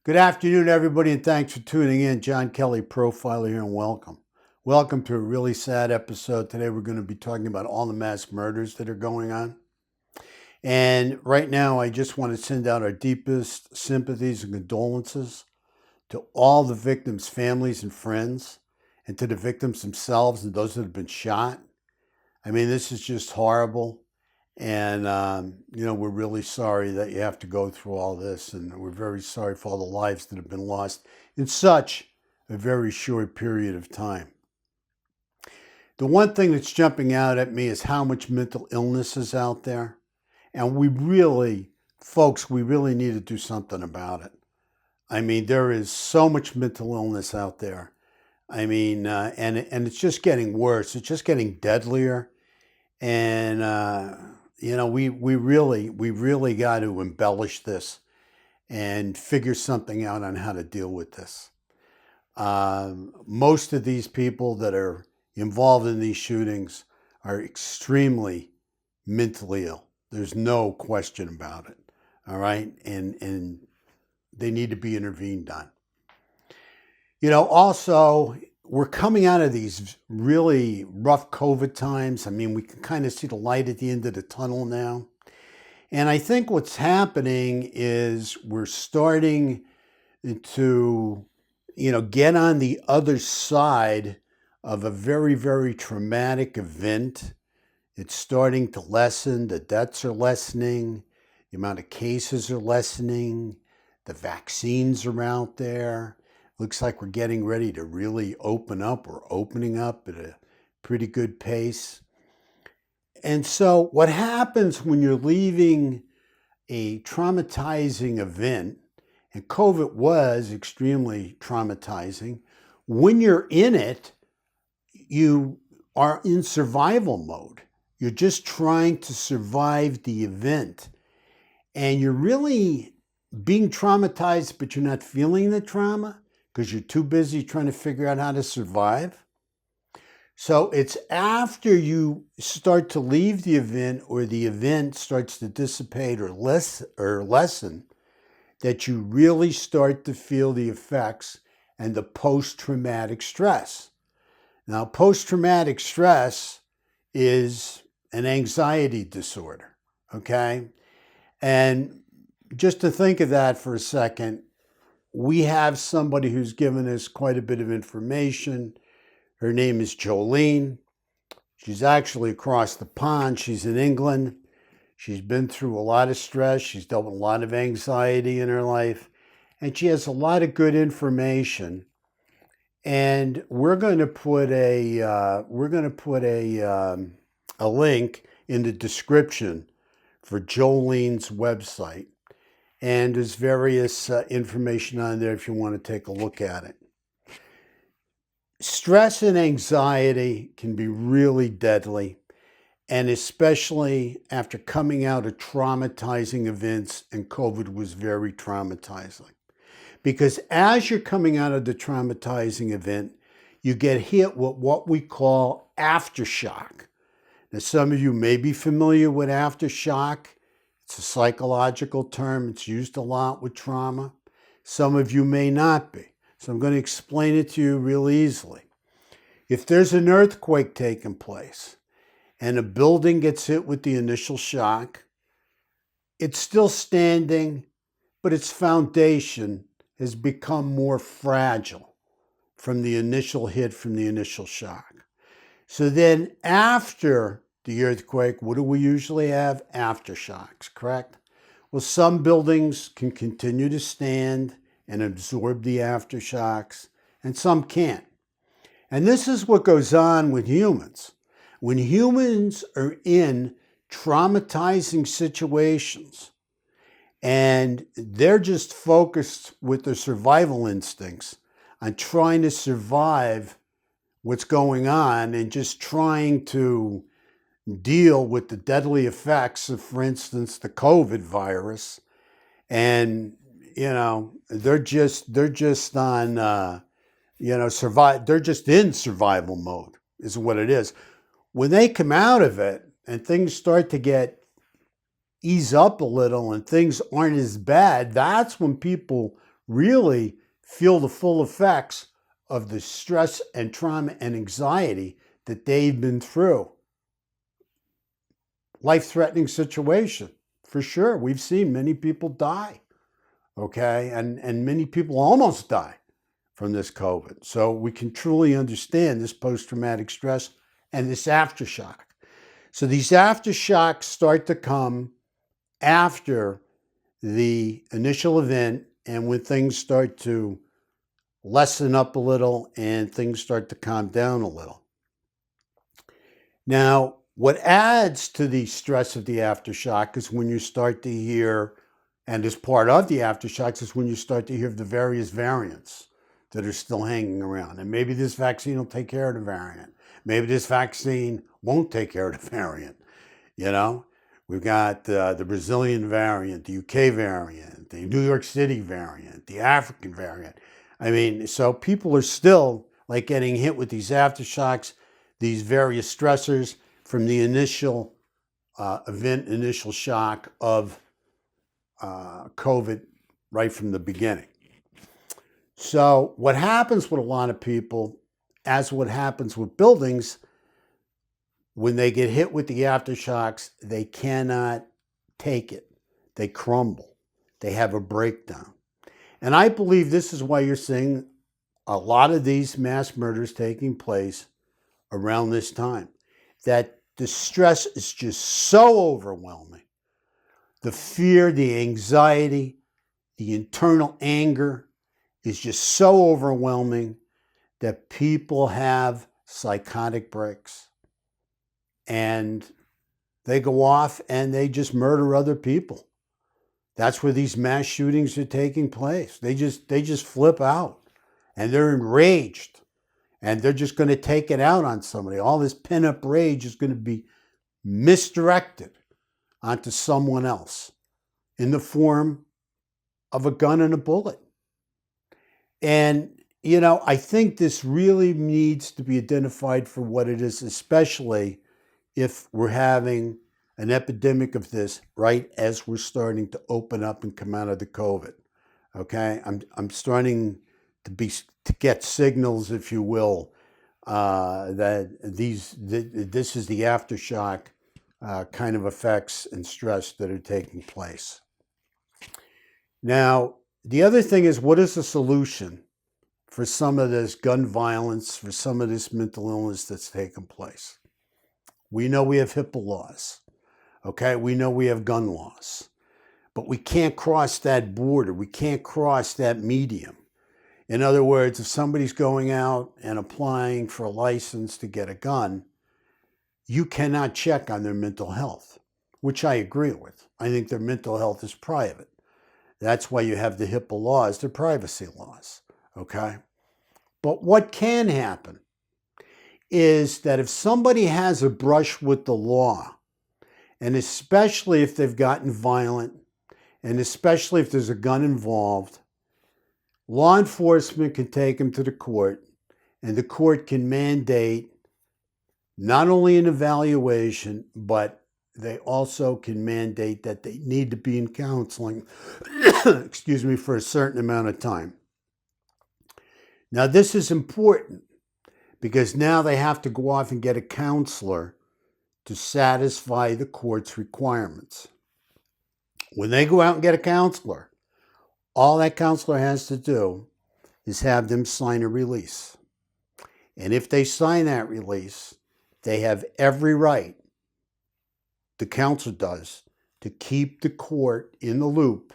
Good afternoon, everybody, and thanks for tuning in. John Kelly, profiler here, and welcome. Welcome to a really sad episode. Today, we're going to be talking about all the mass murders that are going on. And right now, I just want to send out our deepest sympathies and condolences to all the victims' families and friends, and to the victims themselves and those that have been shot. I mean, this is just horrible. And, we're really sorry that you have to go through all this. And we're very sorry for all the lives that have been lost in such a very short period of time. The one thing that's jumping out at me is how much mental illness is out there. And we really need to do something about it. I mean, there is so much mental illness out there. I mean, and it's just getting worse. It's just getting deadlier. And, we really got to embellish this and figure something out on how to deal with this. Most of these people that are involved in these shootings are extremely mentally ill. There's no question about it. All right. And they need to be intervened on. Also, we're coming out of these really rough COVID times. I mean, we can kind of see the light at the end of the tunnel now. And I think what's happening is we're starting to, get on the other side of a very, very traumatic event. It's starting to lessen. The deaths are lessening. The amount of cases are lessening. The vaccines are out there. Looks like we're getting ready to really open up. We're opening up at a pretty good pace. And so what happens when you're leaving a traumatizing event, and COVID was extremely traumatizing, when you're in it, you are in survival mode. You're just trying to survive the event. And you're really being traumatized, but you're not feeling the trauma, because you're too busy trying to figure out how to survive. So it's after you start to leave the event or the event starts to dissipate or lessen that you really start to feel the effects and the post-traumatic stress. Now, post-traumatic stress is an anxiety disorder, okay? And just to think of that for a second, we have somebody who's given us quite a bit of information. Her name is Jolene. She's actually across the pond. She's in England. She's been through a lot of stress. She's dealt with a lot of anxiety in her life. And she has a lot of good information. And we're going to put a link in the description for Jolene's website. And there's various information on there if you want to take a look at it. Stress and anxiety can be really deadly, and especially after coming out of traumatizing events, and COVID was very traumatizing. Because as you're coming out of the traumatizing event, you get hit with what we call aftershock. Now, some of you may be familiar with aftershock. It's a psychological term. It's used a lot with trauma. Some of you may not be. So I'm going to explain it to you real easily. If there's an earthquake taking place and a building gets hit with the initial shock, it's still standing, but its foundation has become more fragile from the initial hit, from the initial shock. So then after the earthquake, what do we usually have? Aftershocks, correct? Well, some buildings can continue to stand and absorb the aftershocks, and some can't. And this is what goes on with humans. When humans are in traumatizing situations and they're just focused with their survival instincts on trying to survive what's going on and just trying to deal with the deadly effects of, for instance, the COVID virus. And, they're just on, they're just in survival mode is what it is. When they come out of it and things start to ease up a little and things aren't as bad, that's when people really feel the full effects of the stress and trauma and anxiety that they've been through. Life-threatening situation, for sure. We've seen many people die, okay? And many people almost die from this COVID. So we can truly understand this post-traumatic stress and this aftershock. So these aftershocks start to come after the initial event and when things start to lessen up a little and things start to calm down a little. Now, what adds to the stress of the aftershock is when you start to hear, and as part of the aftershocks is when you start to hear of the various variants that are still hanging around. And maybe this vaccine will take care of the variant. Maybe this vaccine won't take care of the variant. You know, we've got the Brazilian variant, the UK variant, the New York City variant, the African variant. I mean, so people are still like getting hit with these aftershocks, these various stressors from the initial event, initial shock of COVID right from the beginning. So what happens with a lot of people, as what happens with buildings, when they get hit with the aftershocks, they cannot take it. They crumble. They have a breakdown. And I believe this is why you're seeing a lot of these mass murders taking place around this time. That the stress is just so overwhelming. The fear, the anxiety, the internal anger is just so overwhelming that people have psychotic breaks. And they go off and they just murder other people. That's where these mass shootings are taking place. They just flip out and they're enraged and they're just going to take it out on somebody. All this pent-up rage is going to be misdirected onto someone else in the form of a gun and a bullet. And, you know, I think this really needs to be identified for what it is, especially if we're having an epidemic of this right as we're starting to open up and come out of the COVID. Okay, I'm starting to get signals, if you will, that this is the aftershock kind of effects and stress that are taking place. Now, the other thing is, what is the solution for some of this gun violence, for some of this mental illness that's taken place? We know we have HIPAA laws, okay? We know we have gun laws, but we can't cross that border. We can't cross that medium. In other words, if somebody's going out and applying for a license to get a gun, you cannot check on their mental health, which I agree with. I think their mental health is private. That's why you have the HIPAA laws, the privacy laws, okay? But what can happen is that if somebody has a brush with the law, and especially if they've gotten violent, and especially if there's a gun involved, law enforcement can take them to the court, and the court can mandate not only an evaluation, but they also can mandate that they need to be in counseling, excuse me, for a certain amount of time. Now, this is important because now they have to go off and get a counselor to satisfy the court's requirements. When they go out and get a counselor, all that counselor has to do is have them sign a release. And if they sign that release, they have every right, the counselor does, to keep the court in the loop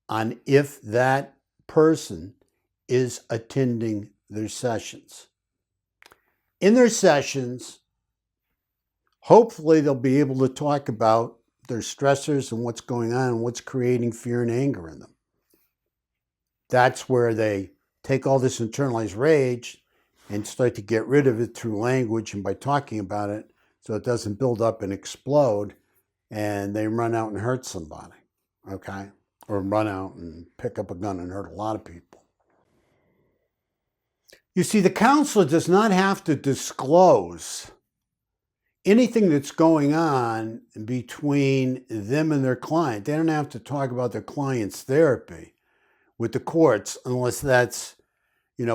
on if that person is attending their sessions. In their sessions, hopefully they'll be able to talk about their stressors and what's going on and what's creating fear and anger in them. That's where they take all this internalized rage and start to get rid of it through language and by talking about it so it doesn't build up and explode and they run out and hurt somebody, okay? Or run out and pick up a gun and hurt a lot of people. You see, the counselor does not have to disclose anything that's going on between them and their client. They don't have to talk about their client's therapy with the courts unless that's,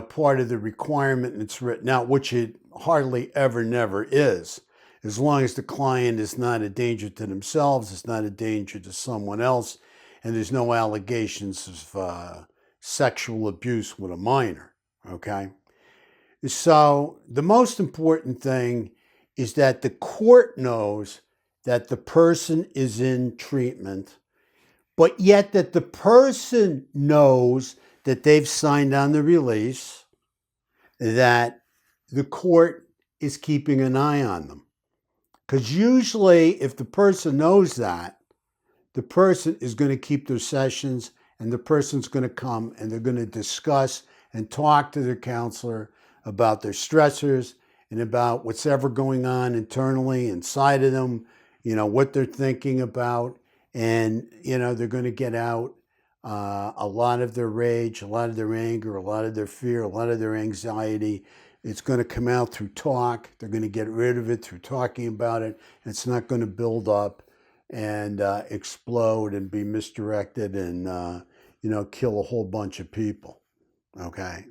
part of the requirement and it's written out, which it hardly ever never is. As long as the client is not a danger to themselves, it's not a danger to someone else, and there's no allegations of sexual abuse with a minor, okay? So the most important thing is that the court knows that the person is in treatment, but yet that the person knows that they've signed on the release, that the court is keeping an eye on them. Because usually if the person knows that, the person is going to keep their sessions and the person's going to come and they're going to discuss and talk to their counselor about their stressors and about what's ever going on internally inside of them, what they're thinking about. And, they're going to get out a lot of their rage, a lot of their anger, a lot of their fear, a lot of their anxiety. It's going to come out through talk. They're going to get rid of it through talking about it. It's not going to build up and explode and be misdirected and, kill a whole bunch of people. Okay?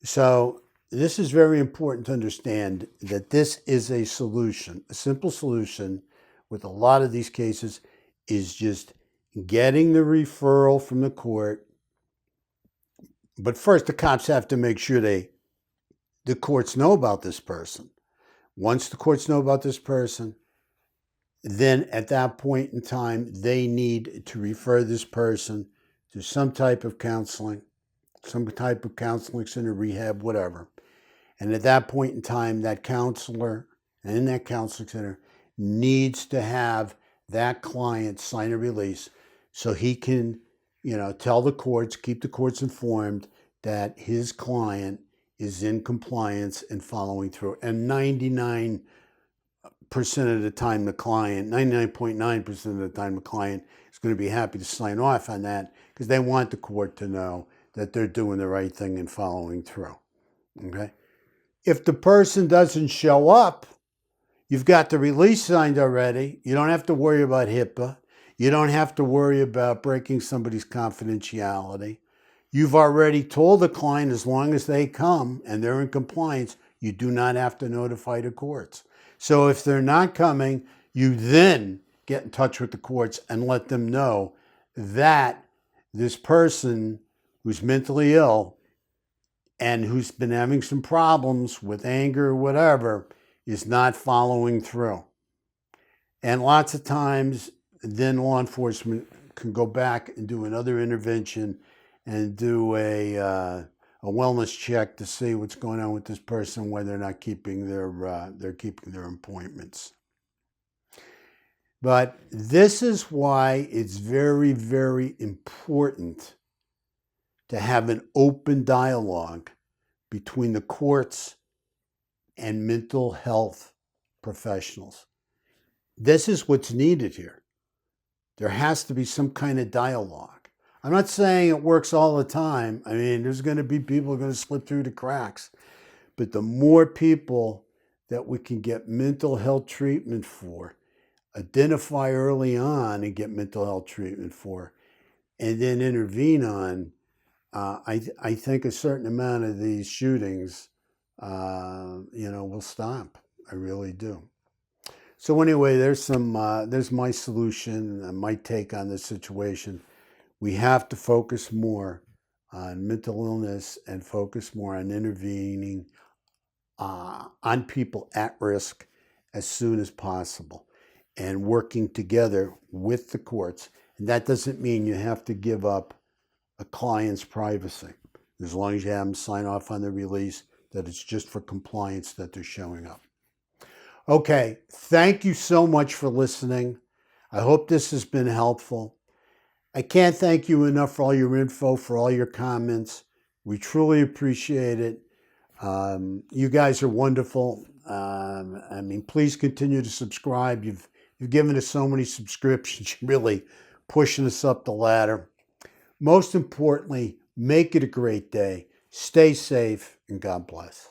So this is very important to understand that this is a solution. A simple solution with a lot of these cases is just getting the referral from the court. But first, the cops have to make sure the courts know about this person. Once the courts know about this person, then at that point in time, they need to refer this person to some type of counseling center, rehab, whatever. And at that point in time, that counselor in that counseling center needs to have that client sign a release so he can, tell the courts, keep the courts informed that his client is in compliance and following through. And 99% of the time, 99.9% of the time, the client is going to be happy to sign off on that because they want the court to know that they're doing the right thing and following through. Okay? If the person doesn't show up, you've got the release signed already. You don't have to worry about HIPAA. You don't have to worry about breaking somebody's confidentiality. You've already told the client as long as they come and they're in compliance, you do not have to notify the courts. So if they're not coming, you then get in touch with the courts and let them know that this person who's mentally ill and who's been having some problems with anger or whatever is not following through. And lots of times, then law enforcement can go back and do another intervention and do a wellness check to see what's going on with this person, whether they're not keeping their appointments. But this is why it's very, very important to have an open dialogue between the courts and mental health professionals. This is what's needed here. There has to be some kind of dialogue. I'm not saying it works all the time. I mean, there's going to be people who are going to slip through the cracks. But the more people that we can get mental health treatment for, identify early on and get mental health treatment for, and then intervene on, I think a certain amount of these shootings, will stop. I really do. So anyway, there's my solution and my take on this situation. We have to focus more on mental illness and focus more on intervening on people at risk as soon as possible and working together with the courts. And that doesn't mean you have to give up a client's privacy. As long as you have them sign off on the release, that it's just for compliance that they're showing up. Okay, thank you so much for listening. I hope this has been helpful. I can't thank you enough for all your info, for all your comments. We truly appreciate it. You guys are wonderful. Please continue to subscribe. You've given us so many subscriptions. You're really pushing us up the ladder. Most importantly, make it a great day. Stay safe and God bless.